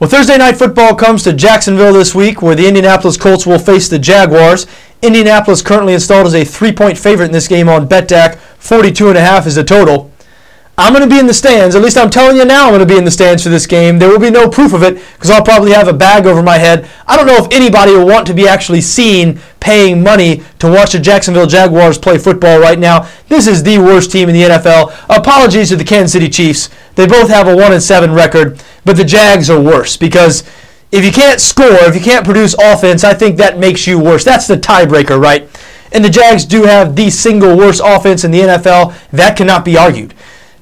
Well, Thursday Night Football comes to Jacksonville this week, where the Indianapolis Colts will face the Jaguars. Indianapolis currently installed as a 3-point favorite in this game on BETDAQ. 42.5 is the total. I'm going to be in the stands. At least I'm telling you now I'm going to be in the stands for this game. There will be no proof of it because I'll probably have a bag over my head. I don't know if anybody will want to be actually seen paying money to watch the Jacksonville Jaguars play football right now. This is the worst team in the NFL. Apologies to the Kansas City Chiefs. They both have a 1-7 record, but the Jags are worse because if you can't score, if you can't produce offense, I think that makes you worse. That's the tiebreaker, right? And the Jags do have the single worst offense in the NFL. That cannot be argued.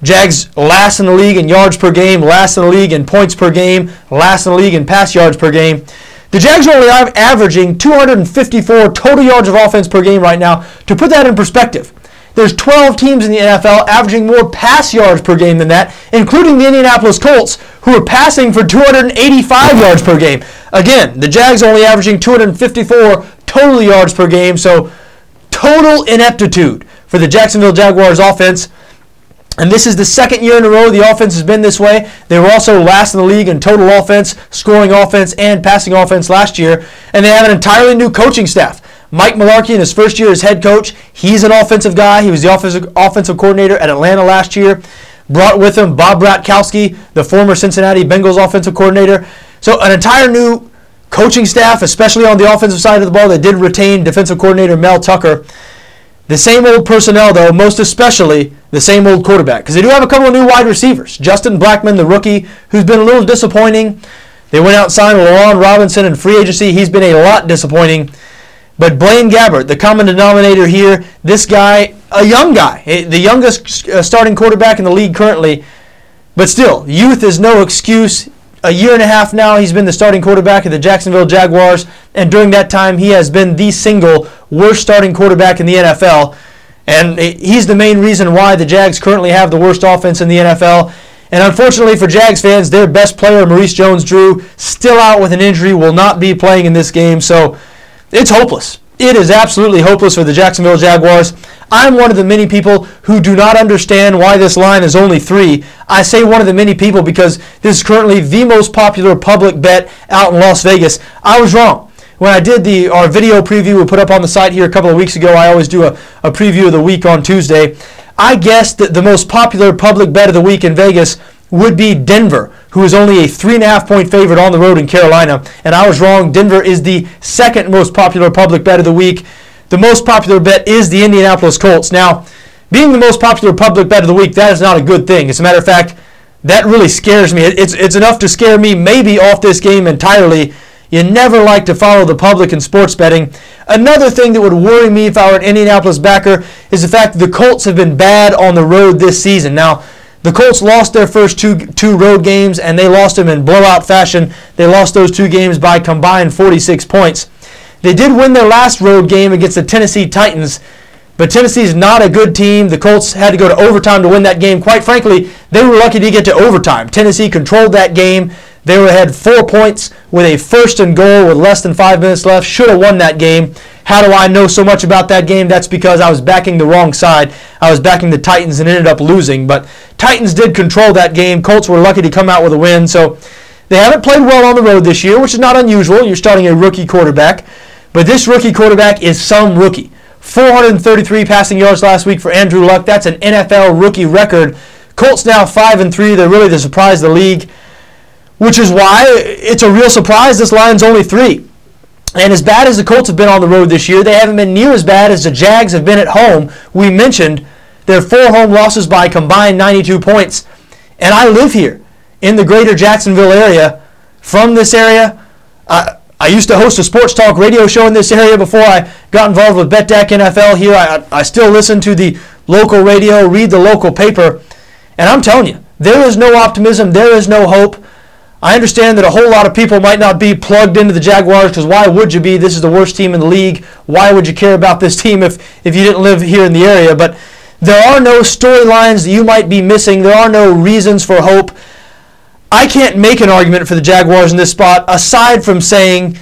Jags last in the league in yards per game, last in the league in points per game, last in the league in pass yards per game. The Jags are only averaging 254 total yards of offense per game right now. To put that in perspective, there's 12 teams in the NFL averaging more pass yards per game than that, including the Indianapolis Colts, who are passing for 285 yards per game. Again, the Jags are only averaging 254 total yards per game, so total ineptitude for the Jacksonville Jaguars offense. And this is the second year in a row the offense has been this way. They were also last in the league in total offense, scoring offense, and passing offense last year. And they have an entirely new coaching staff. Mike Mularkey in his first year as head coach, he's an offensive guy. He was the offensive coordinator at Atlanta last year. Brought with him Bob Bratkowski, the former Cincinnati Bengals offensive coordinator. So an entire new coaching staff, especially on the offensive side of the ball. They did retain defensive coordinator Mel Tucker. The same old personnel, though, most especially the same old quarterback. Because they do have a couple of new wide receivers. Justin Blackmon, the rookie, who's been a little disappointing. They went out and signed Laron Robinson in free agency. He's been a lot disappointing. But Blaine Gabbert, the common denominator here, this guy, a young guy, the youngest starting quarterback in the league currently. But still, youth is no excuse. A year and a half now, he's been the starting quarterback of the Jacksonville Jaguars, and during that time, he has been the single worst starting quarterback in the NFL, and he's the main reason why the Jags currently have the worst offense in the NFL. And unfortunately for Jags fans, their best player, Maurice Jones-Drew, still out with an injury, will not be playing in this game, so it's hopeless. It is absolutely hopeless for the Jacksonville Jaguars. I'm one of the many people who do not understand why this line is only 3. I say one of the many people because this is currently the most popular public bet out in Las Vegas. I was wrong. When I did our video preview we put up on the site here a couple of weeks ago, I always do a preview of the week on Tuesday. I guessed that the most popular public bet of the week in Vegas would be Denver, who is only a 3.5-point favorite on the road in Carolina. And I was wrong. Denver is the second most popular public bet of the week. The most popular bet is the Indianapolis Colts. Now, being the most popular public bet of the week, that is not a good thing. As a matter of fact, that really scares me. It's enough to scare me maybe off this game entirely. You never like to follow the public in sports betting. Another thing that would worry me if I were an Indianapolis backer is the fact that the Colts have been bad on the road this season. Now, the Colts lost their first two road games, and they lost them in blowout fashion. They lost those 2 games by combined 46 points. They did win their last road game against the Tennessee Titans, but Tennessee's not a good team. The Colts had to go to overtime to win that game. Quite frankly, they were lucky to get to overtime. Tennessee controlled that game. They were ahead 4 points with a 1st and goal with less than 5 minutes left. Should have won that game. How do I know so much about that game? That's because I was backing the wrong side. I was backing the Titans and ended up losing. But Titans did control that game. Colts were lucky to come out with a win. So they haven't played well on the road this year, which is not unusual. You're starting a rookie quarterback. But this rookie quarterback is some rookie. 433 passing yards last week for Andrew Luck. That's an NFL rookie record. Colts now 5-3. They're really the surprise of the league, which is why it's a real surprise this line's only 3. And as bad as the Colts have been on the road this year, they haven't been near as bad as the Jags have been at home. We mentioned their 4 home losses by combined 92 points. And I live here in the greater Jacksonville area. From this area, I used to host a sports talk radio show in this area before I got involved with BETDAQ NFL here. I still listen to the local radio, read the local paper. And I'm telling you, there is no optimism. There is no hope. I understand that a whole lot of people might not be plugged into the Jaguars because why would you be? This is the worst team in the league. Why would you care about this team if you didn't live here in the area? But there are no storylines that you might be missing. There are no reasons for hope. I can't make an argument for the Jaguars in this spot aside from saying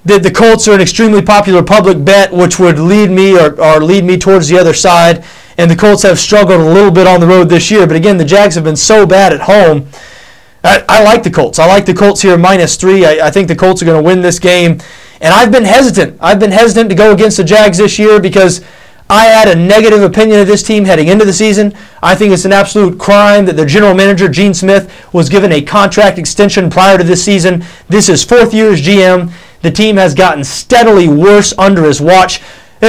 that the Colts are an extremely popular public bet, which would lead me or lead me towards the other side. And the Colts have struggled a little bit on the road this year. But again, the Jags have been so bad at home. I like the Colts. I like the Colts here -3. I think the Colts are going to win this game. And I've been hesitant. I've been hesitant to go against the Jags this year because I had a negative opinion of this team heading into the season. I think it's an absolute crime that their general manager, Gene Smith, was given a contract extension prior to this season. This is 4th year as GM. The team has gotten steadily worse under his watch.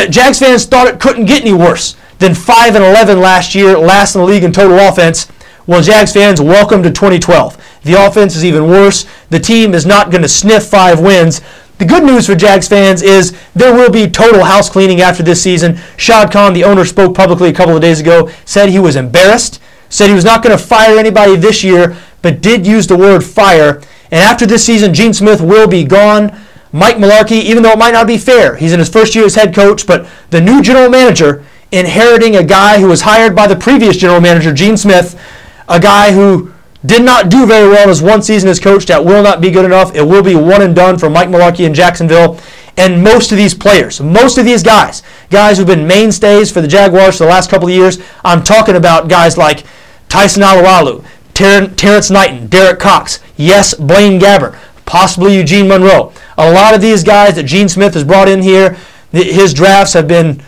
Jags fans thought it couldn't get any worse than 5-11 last year, last in the league in total offense. Well, Jags fans, welcome to 2012. The offense is even worse. The team is not going to sniff 5 wins. The good news for Jags fans is there will be total house cleaning after this season. Shad Khan, the owner, spoke publicly a couple of days ago, said he was embarrassed, said he was not going to fire anybody this year, but did use the word fire. And after this season, Gene Smith will be gone. Mike Mularkey, even though it might not be fair, he's in his first year as head coach, but the new general manager, inheriting a guy who was hired by the previous general manager, Gene Smith, a guy who did not do very well in his one season as coach. That will not be good enough. It will be one and done for Mike Mularkey in Jacksonville. And most of these players, most of these guys who've been mainstays for the Jaguars for the last couple of years, I'm talking about guys like Tyson Alualu, Terrence Knighton, Derek Cox, yes, Blaine Gabbert, possibly Eugene Monroe. A lot of these guys that Gene Smith has brought in here, his drafts have been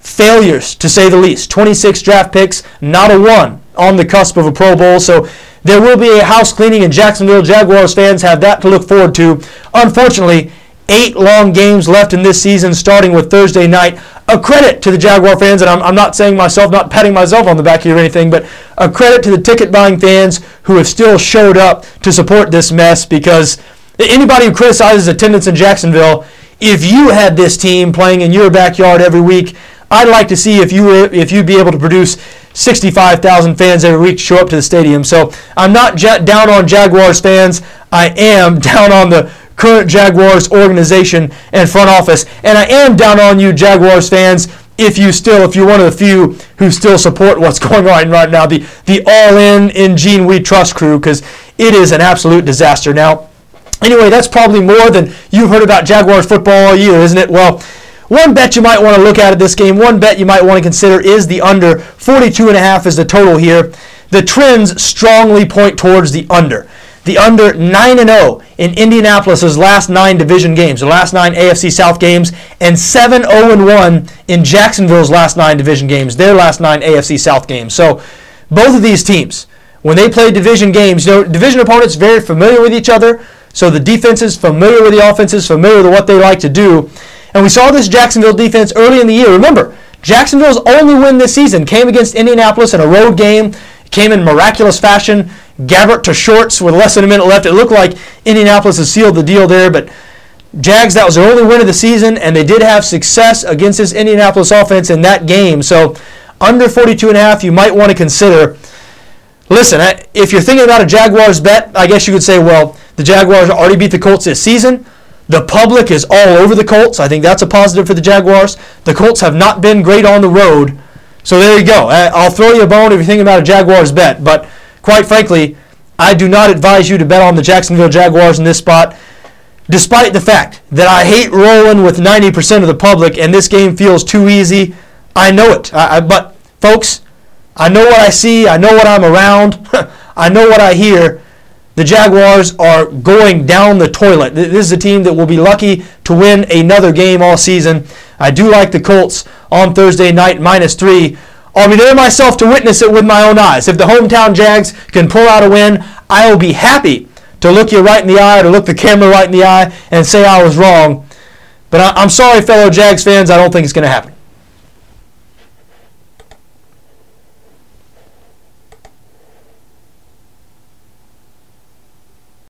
failures, to say the least. 26 draft picks, not a one on the cusp of a Pro Bowl. So there will be a house cleaning, and Jacksonville Jaguars fans have that to look forward to. Unfortunately, 8 long games left in this season, starting with Thursday night. A credit to the Jaguar fans, and I'm not saying myself, not patting myself on the back here or anything, but a credit to the ticket-buying fans who have still showed up to support this mess, because anybody who criticizes attendance in Jacksonville, if you had this team playing in your backyard every week, I'd like to see if you'd be able to produce 65,000 fans every week to show up to the stadium. So I'm not down on Jaguars fans. I am down on the current Jaguars organization and front office. And I am down on you, Jaguars fans, if you're one of the few who still support what's going on right now, the all-in Gene We Trust crew, because it is an absolute disaster. Now, anyway, that's probably more than you've heard about Jaguars football all year, isn't it? Well, one bet you might want to look at this game, one bet you might want to consider is the under. 42.5 is the total here. The trends strongly point towards the under. The under 9-0 in Indianapolis' last 9 division games, the last 9 AFC South games, and 7-0-1 in Jacksonville's last 9 division games, their last 9 AFC South games. So both of these teams, when they play division games, division opponents very familiar with each other, so the defense is familiar with the offenses, familiar with what they like to do. And we saw this Jacksonville defense early in the year. Remember, Jacksonville's only win this season came against Indianapolis in a road game. It came in miraculous fashion. Gabbert to shorts with less than a minute left. It looked like Indianapolis has sealed the deal there, but Jags, that was their only win of the season, and they did have success against this Indianapolis offense in that game. So under 42.5, you might want to consider. Listen, if you're thinking about a Jaguars bet, I guess you could say, well, the Jaguars already beat the Colts this season. The public is all over the Colts. I think that's a positive for the Jaguars. The Colts have not been great on the road. So there you go. I'll throw you a bone if you're thinking about a Jaguars bet. But quite frankly, I do not advise you to bet on the Jacksonville Jaguars in this spot, despite the fact that I hate rolling with 90% of the public and this game feels too easy. I know it. But, folks, I know what I see. I know what I'm around. I know what I hear. The Jaguars are going down the toilet. This is a team that will be lucky to win another game all season. I do like the Colts on Thursday night -3. I'll be there myself to witness it with my own eyes. If the hometown Jags can pull out a win, I will be happy to look you right in the eye, to look the camera right in the eye and say I was wrong. But I'm sorry, fellow Jags fans, I don't think it's going to happen.